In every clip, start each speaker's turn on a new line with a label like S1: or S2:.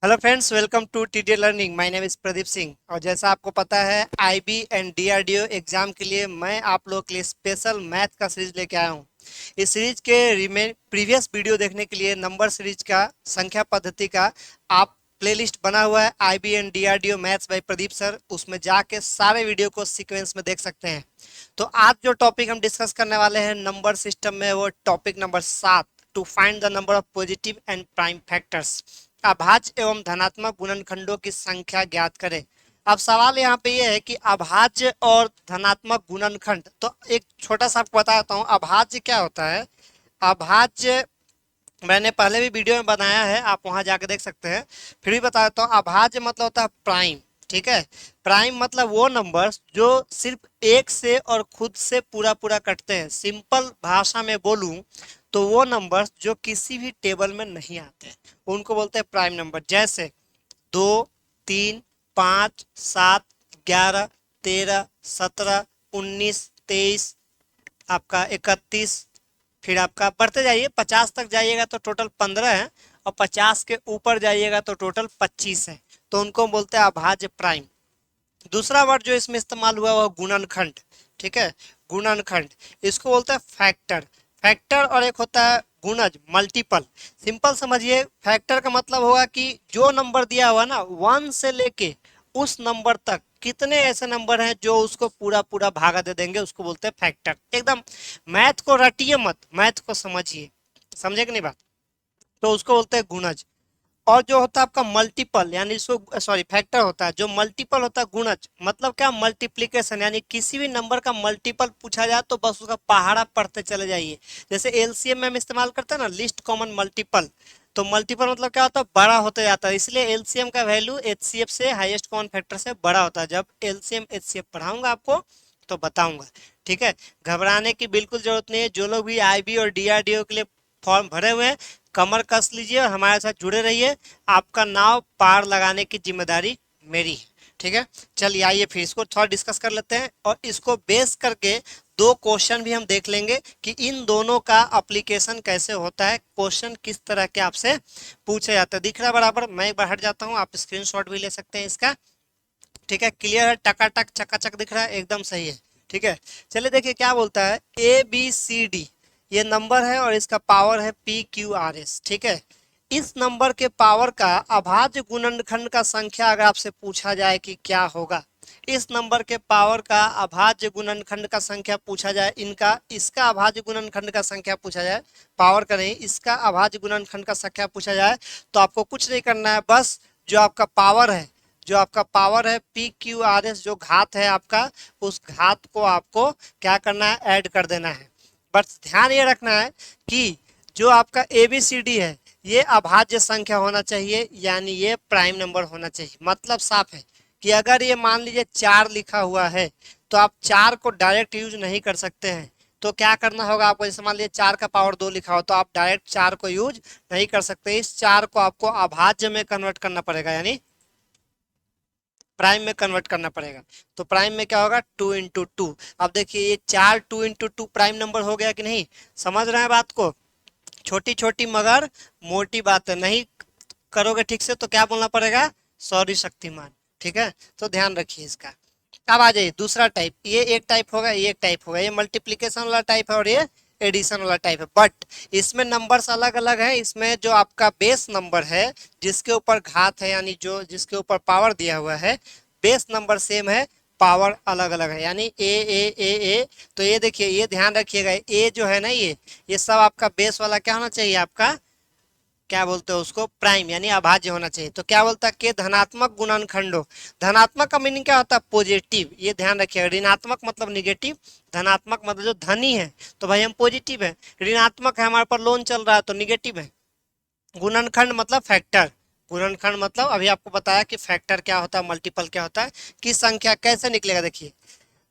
S1: Hello friends, welcome to TD learning. My name is Pradeep Singh. और जैसा आपको पता है, आईबी एंड डीआरडीओ एग्जाम के लिए मैं आप लोगों के लिए स्पेशल मैथ का सीरीज लेके आया हूँ। इस सीरीज के प्रीवियस वीडियो देखने के लिए नंबर सीरीज का संख्या पद्धति का आप प्लेलिस्ट बना हुआ है, IB and DRDO maths by Pradeep sir. उसमें जाके सारे वीडियो को सीक्वेंस में देख सकते हैं। तो आज जो टॉपिक हम डिस्कस करने वाले हैं नंबर सिस्टम में, वो topic number 7, to find the number of positive and prime factors. अभाज्य एवं धनात्मक गुणनखंडों की संख्या ज्ञात करें। अब सवाल यहाँ पे ये है कि अभाज्य और धनात्मक गुणनखंड। तो एक छोटा सा आपको बताता हूँ अभाज्य क्या होता है। अभाज्य मैंने पहले भी वीडियो में बनाया है, आप वहां जाके देख सकते हैं। फिर भी बता देता हूँ, अभाज्य मतलब होता है प्राइम। ठीक है। प्राइम मतलब वो नंबर्स जो सिर्फ एक से और खुद से पूरा पूरा कटते हैं। सिंपल भाषा में बोलूं तो वो नंबर्स जो किसी भी टेबल में नहीं आते उनको बोलते हैं प्राइम नंबर। जैसे 2, 3, 5, 7, 11, 13, 17, 19, 23, आपका 31, फिर आपका बढ़ते जाइए 50 तक जाइएगा तो टोटल 15 है, और 50 के ऊपर जाइएगा तो टोटल 25 है। तो उनको बोलते हैं अभाज्य प्राइम। दूसरा वर्ड जो इसमें इस्तेमाल हुआ वो गुणनखंड। ठीक है। गुणनखंड, इसको बोलते हैं फैक्टर। फैक्टर और एक होता है गुणज, मल्टीपल। सिंपल समझिए, फैक्टर का मतलब होगा कि जो नंबर दिया हुआ ना 1 से लेके उस नंबर तक कितने ऐसे नंबर हैं जो उसको पूरा पूरा भागा दे देंगे, उसको बोलते हैं फैक्टर। एकदम मैथ को रटिए मत, मैथ को समझिए। समझे कि नहीं बात? तो उसको बोलते हैं गुणज। और जो होता है आपका मल्टीपल, यानी इसको सॉरी फैक्टर होता है, जो मल्टीपल होता है गुणज मतलब क्या, मल्टीप्लीकेशन। यानी किसी भी नंबर का मल्टीपल पूछा जाए तो बस उसका पहाड़ा पढ़ते चले जाइए। जैसे एलसीएम में हम इस्तेमाल करते हैं ना, लिस्ट कॉमन मल्टीपल। तो मल्टीपल मतलब क्या होता है, बड़ा होते जाता है। इसलिए एलसीएम का वैल्यू एचसीएफ से, हाईएस्ट कॉमन फैक्टर से बड़ा होता है। जब एलसीएम एचसीएफ पढ़ाऊंगा आपको तो बताऊंगा। ठीक है। घबराने की बिल्कुल जरूरत नहीं है। जो लोग भी आईबी और डीआरडीओ के लिए फॉर्म भरे हुए हैं, कमर कस लीजिए और हमारे साथ जुड़े रहिए। आपका नाव पार लगाने की जिम्मेदारी मेरी है। ठीक है। चलिए आइए फिर इसको थोड़ा डिस्कस कर लेते हैं, और इसको बेस करके दो क्वेश्चन भी हम देख लेंगे कि इन दोनों का अप्लीकेशन कैसे होता है, क्वेश्चन किस तरह के आपसे पूछे जाते हैं। दिख रहा है बराबर? मैं एक बार हट जाता हूँ, आप स्क्रीनशॉट भी ले सकते हैं इसका। ठीक है। क्लियर है? टकाटक चकाचक दिख रहा है, एकदम सही है। ठीक है। चलिए देखिए क्या बोलता है। ABCD ये नंबर है और इसका पावर है PQRS। ठीक है। इस नंबर के पावर का अभाज्य गुणनखंड का संख्या अगर आपसे पूछा जाए कि क्या होगा, इस नंबर के पावर का अभाज्य गुणनखंड का संख्या पूछा जाए, इनका इसका अभाज्य गुणनखंड का संख्या पूछा जाए, पावर का नहीं, इसका अभाज्य गुणनखंड का संख्या पूछा जाए, तो आपको कुछ नहीं करना है। बस जो आपका पावर है, PQRS जो घात है आपका, उस घात को आपको क्या करना है, ऐड कर देना है। बस ध्यान ये रखना है कि जो आपका ABCD है ये अभाज्य संख्या होना चाहिए, यानी ये प्राइम नंबर होना चाहिए। मतलब साफ है कि अगर ये मान लीजिए 4 लिखा हुआ है तो आप 4 को डायरेक्ट यूज नहीं कर सकते हैं। तो क्या करना होगा आपको, जैसे मान लीजिए 4 का पावर 2 लिखा हो तो आप डायरेक्ट 4 को यूज नहीं कर सकते। इस 4 को आपको अभाज्य में कन्वर्ट करना पड़ेगा, यानी प्राइम में कन्वर्ट करना पड़ेगा। तो प्राइम में क्या होगा, 2 × 2। अब देखिए ये 4 2 × 2 प्राइम नंबर हो गया कि नहीं? समझ रहे हैं बात को? छोटी छोटी मगर मोटी बात है, नहीं करोगे ठीक से तो क्या बोलना पड़ेगा, सॉरी शक्तिमान। ठीक है। तो ध्यान रखिए इसका। अब आ जाइए दूसरा टाइप। ये एक टाइप होगा, ये एक टाइप होगा। ये मल्टीप्लीकेशन वाला टाइप है और ये एडिशन वाला टाइप है। बट इसमें नंबर्स अलग अलग है। इसमें जो आपका बेस नंबर है जिसके ऊपर घात है, यानी जो जिसके ऊपर पावर दिया हुआ है, बेस नंबर सेम है, पावर अलग अलग है, यानी ए। तो ये देखिए, ये ध्यान रखिएगा, ए जो है ना, ये सब आपका बेस वाला क्या होना चाहिए, आपका क्या बोलते हैं उसको, प्राइम, यानी अभाज्य होना चाहिए। तो क्या बोलता है कि धनात्मक गुणनखंडों। धनात्मक का मीनिंग क्या होता है, पॉजिटिव। ये ध्यान रखिएगा। ऋणात्मक मतलब निगेटिव, धनात्मक मतलब जो धनी है तो भाई हम पॉजिटिव है। ऋणात्मक है, हमारे पर लोन चल रहा है तो निगेटिव है। गुणनखंड मतलब फैक्टर। गुणनखंड मतलब अभी आपको बताया कि फैक्टर क्या होता है, मल्टीपल क्या होता है, कि संख्या कैसे निकलेगा। देखिए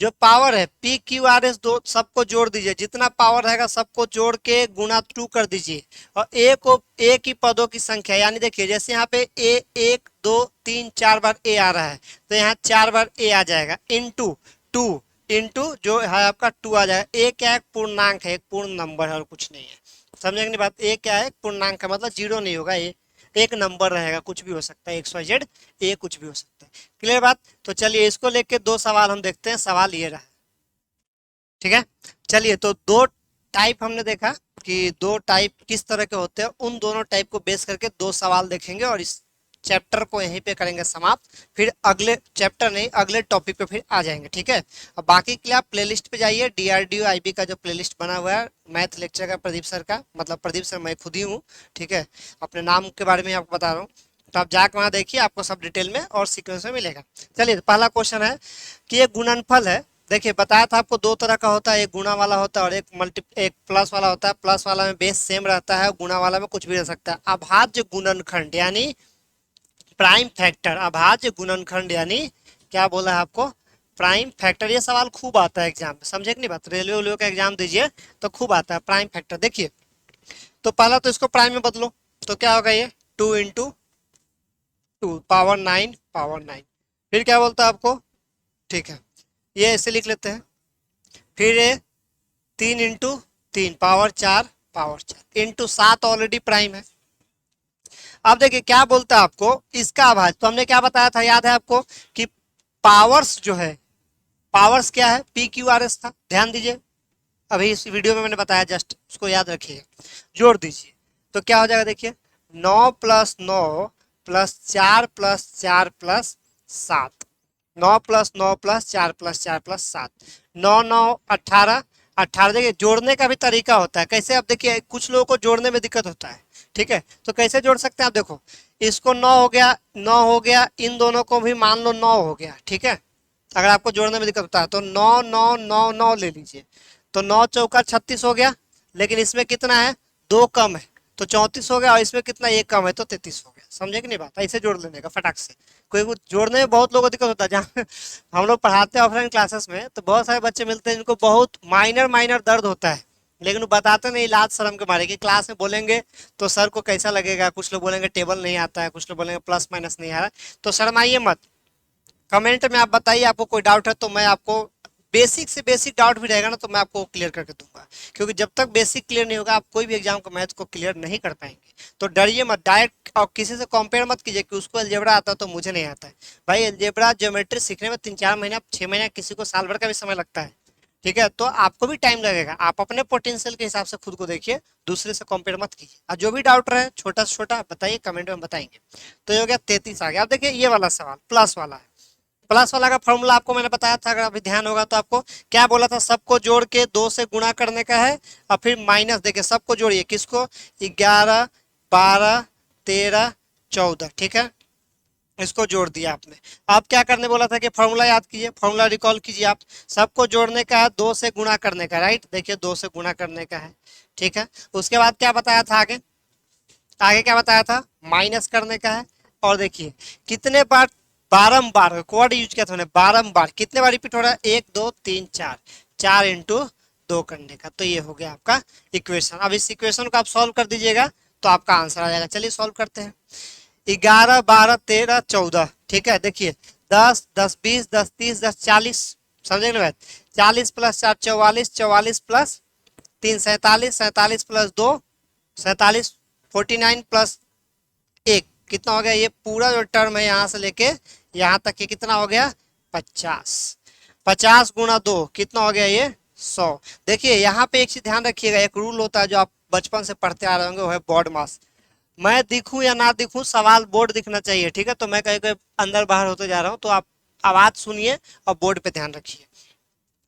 S1: जो पावर है PQRS, दो सबको जोड़ दीजिए, जितना पावर रहेगा सबको जोड़ के गुणा 2 कर दीजिए। और ए को, ए की पदों की संख्या, यानी देखिए जैसे यहाँ पे ए 1 2 3 4 बार ए आ रहा है तो यहाँ 4 बार ए आ जाएगा, इंटू 2, इंटू जो है आपका 2 आ जाएगा। ए क्या है, पूर्णांक है, एक पूर्ण नंबर है और कुछ नहीं है। समझे कि नहीं बात? ए क्या है, पूर्णांक का मतलब जीरो नहीं होगा। ए एक नंबर रहेगा, कुछ भी हो सकता है, XYZ ए कुछ भी हो सकता है। क्लियर बात? तो चलिए इसको लेके दो सवाल हम देखते हैं। सवाल ये रहा, ठीक है। चलिए तो दो टाइप हमने देखा कि दो टाइप किस तरह के होते हैं, उन दोनों टाइप को बेस करके दो सवाल देखेंगे और इस चैप्टर को यहीं पे करेंगे समाप्त। फिर अगले चैप्टर नहीं, अगले टॉपिक पे फिर आ जाएंगे, ठीक है। अब बाकी के लिए आप प्लेलिस्ट पे जाइए, DRDO IB का जो प्लेलिस्ट बना हुआ है मैथ लेक्चर का, प्रदीप सर का, मतलब प्रदीप सर मैं खुद ही हूँ, ठीक है। अपने नाम के बारे में आपको बता रहा हूँ, तो आप जाकर वहाँ देखिए, आपको सब डिटेल में और सीक्वेंस में मिलेगा। चलिए पहला क्वेश्चन है कि ये गुणनफल है। देखिए बताया था आपको दो तरह का होता है, एक गुणा वाला होता है और एक प्लस वाला होता है। प्लस वाला में बेस सेम रहता है, गुणा वाला में कुछ भी रह सकता है। अभाज्य गुणनखंड यानी प्राइम फैक्टर, अभाज्य गुणनखंड यानी क्या बोला है आपको, प्राइम फैक्टर। ये सवाल खूब आता है एग्जाम में, समझे कि नहीं बात, रेलवे वेलवे का एग्जाम दीजिए तो खूब आता है प्राइम फैक्टर। देखिए तो पहला तो इसको प्राइम में बदलो, तो क्या होगा ये 2 × 2 पावर 9 पावर 9। फिर क्या बोलता है आपको, ठीक है ये ऐसे लिख लेते हैं। फिर ये 3 × 3 पावर 4 इंटू 7 ऑलरेडी प्राइम है। अब देखिए क्या बोलता है आपको, इसका अभाज्य, तो हमने क्या बताया था याद है आपको कि पावर्स जो है, पावर्स क्या है, PQRS था, ध्यान दीजिए अभी इस वीडियो में मैंने बताया, जस्ट उसको याद रखिएगा, जोड़ दीजिए तो क्या हो जाएगा। देखिए 9 + 9 + 4 + 4 + 7, 9 + 9 + 4 + 4 + 7, 9 9 18 18। देखिए जोड़ने का भी तरीका होता है कैसे, अब देखिए कुछ लोगों को जोड़ने में दिक्कत होता है, ठीक है। तो कैसे जोड़ सकते हैं आप, देखो इसको 9 हो गया, 9 हो गया, इन दोनों को भी मान लो 9 हो गया, ठीक है। अगर आपको जोड़ने में दिक्कत होता है तो 9 9 9 9 ले लीजिए, तो 9 चौका 36 हो गया। लेकिन इसमें कितना है, दो कम है तो 34 हो गया, और इसमें कितना एक कम है तो 33 हो गया। समझे कि नहीं बात, ऐसे जोड़ लेने का फटाक से। कोई कुछ जोड़ने में बहुत लोगों को दिक्कत होता है, जहाँ हम लोग पढ़ाते हैं ऑफलाइन क्लासेस में, तो बहुत सारे बच्चे मिलते हैं जिनको बहुत माइनर माइनर दर्द होता है, लेकिन वो बताते नहीं लाज शर्म के मारे कि क्लास में बोलेंगे तो सर को कैसा लगेगा। कुछ लोग बोलेंगे टेबल नहीं आता है, कुछ लोग बोलेंगे प्लस माइनस नहीं आ रहा है। तो शर्माइए मत, कमेंट में आप बताइए आपको कोई डाउट है, तो मैं आपको बेसिक से बेसिक डाउट भी रहेगा ना तो मैं आपको क्लियर करके दूंगा। क्योंकि जब तक बेसिक क्लियर नहीं होगा आप कोई भी एग्जाम को मैथ को क्लियर नहीं कर पाएंगे। तो डरिए मत, डायरेक्ट और किसी से कंपेयर मत कीजिए कि उसको अलजेब्रा आता है तो मुझे नहीं आता है। भाई अलजेब्रा ज्योमेट्री सीखने में 3 4 महीने 6 महीने, किसी को साल भर का भी समय लगता है, ठीक है। तो आपको भी टाइम लगेगा, आप अपने पोटेंशियल के हिसाब से खुद को देखिए, दूसरे से कंपेयर मत कीजिए। और जो भी डाउट रहे छोटा से छोटा बताइए, कमेंट में बताएंगे। तो ये हो गया 33 आ गया। अब देखिए ये वाला सवाल प्लस वाला है। प्लस वाला का फॉर्मूला आपको मैंने बताया था, अगर अभी ध्यान होगा तो आपको क्या बोला था, सबको जोड़ के 2 से गुणा करने का है और फिर माइनस देखिए सबको जोड़िए, किसको, 11 12 13 14, ठीक है। इसको जोड़ दिया आपने। अब क्या करने बोला था कि फॉर्मूला याद कीजिए, फॉर्मूला रिकॉल कीजिए आप। सबको जोड़ने का है, 2 से गुणा करने का, राइट। देखिए 2 से गुणा करने का है, ठीक है। उसके बाद क्या बताया था आगे, आगे क्या बताया था, माइनस करने का है। और देखिए कितने बार, बारंबार कोड यूज किया था मैंने, बारंबार कितने बार रिपीट हो रहा है, 1 2 3 4, 4 × 2 करने का। तो ये हो गया आपका इक्वेशन। अब इस इक्वेशन को आप सॉल्व कर दीजिएगा तो आपका आंसर आ जाएगा। चलिए सॉल्व करते हैं। 11 12 13 14, ठीक है। देखिए 10 10 20 10 30 10 40, समझे ना बात, 40 + 4 44, 44 + 3 47, 47 + 2 47, 49 + 1 कितना हो गया, ये पूरा जो टर्म है यहाँ से लेके यहाँ तक ये कितना हो गया, 50। 50 × 2 कितना हो गया, ये 100। देखिए यहाँ पे एक चीज ध्यान रखिएगा, एक रूल होता है जो आप बचपन से पढ़ते आ रहे होंगे, वो है बॉड मास। मैं दिखूं या ना दिखूं, सवाल बोर्ड दिखना चाहिए, ठीक है। तो मैं कहीं कहीं अंदर बाहर होते जा रहा हूँ तो आप आवाज सुनिए और बोर्ड पे ध्यान रखिए।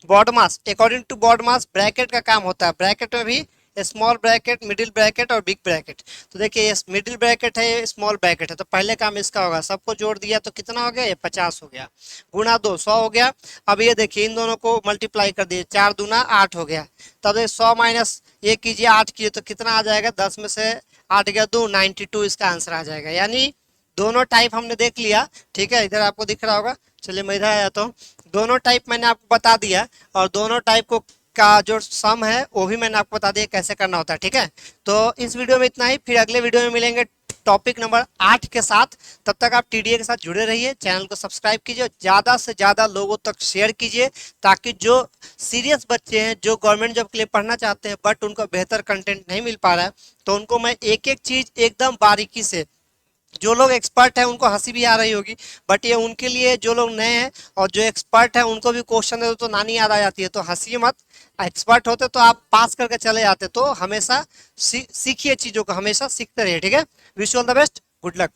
S1: BODMAS, according to BODMAS bracket का काम होता है। ब्रैकेट में भी स्मॉल ब्रैकेट, मिडिल ब्रैकेट और बिग ब्रैकेट। तो देखिए ये मिडिल ब्रैकेट है, ये स्मॉल ब्रैकेट है, तो पहले काम इसका होगा, सबको जोड़ दिया तो कितना हो गया, ये 50 हो गया, गुणा 2 100 हो गया। अब ये देखिए इन दोनों को मल्टीप्लाई कर दिए, 4 दूना 8 हो गया। तब 100 माइनस ये कीजिए 8 कीजिए तो कितना आ जाएगा, 10 में से 8 गया 2, 92 इसका आंसर आ जाएगा। यानी दोनों टाइप हमने देख लिया, ठीक है। इधर आपको दिख रहा होगा, चलिए मैं इधर आ जाता हूँ। दोनों टाइप मैंने आपको बता दिया, और दोनों टाइप को का जो सम है वो भी मैंने आपको बता दिया कैसे करना होता है, ठीक है। तो इस वीडियो में इतना ही, फिर अगले वीडियो में मिलेंगे टॉपिक नंबर 8 के साथ। तब तक आप TDA के साथ जुड़े रहिए, चैनल को सब्सक्राइब कीजिए, ज़्यादा से ज़्यादा लोगों तक शेयर कीजिए, ताकि जो सीरियस बच्चे हैं, जो गवर्नमेंट जॉब के लिए पढ़ना चाहते हैं बट उनको बेहतर कंटेंट नहीं मिल पा रहा है, तो उनको मैं एक एक चीज़ एकदम बारीकी से जो लोग एक्सपर्ट हैं उनको हंसी भी आ रही होगी, बट ये उनके लिए जो लोग नए हैं और जो एक्सपर्ट हैं उनको भी क्वेश्चन दे दो तो नानी याद आ जाती है। तो हंसिए मत, एक्सपर्ट होते तो आप पास करके चले जाते। तो हमेशा सीखिए चीजों को, हमेशा सीखते रहिए, ठीक है। Wish you all the best, good luck.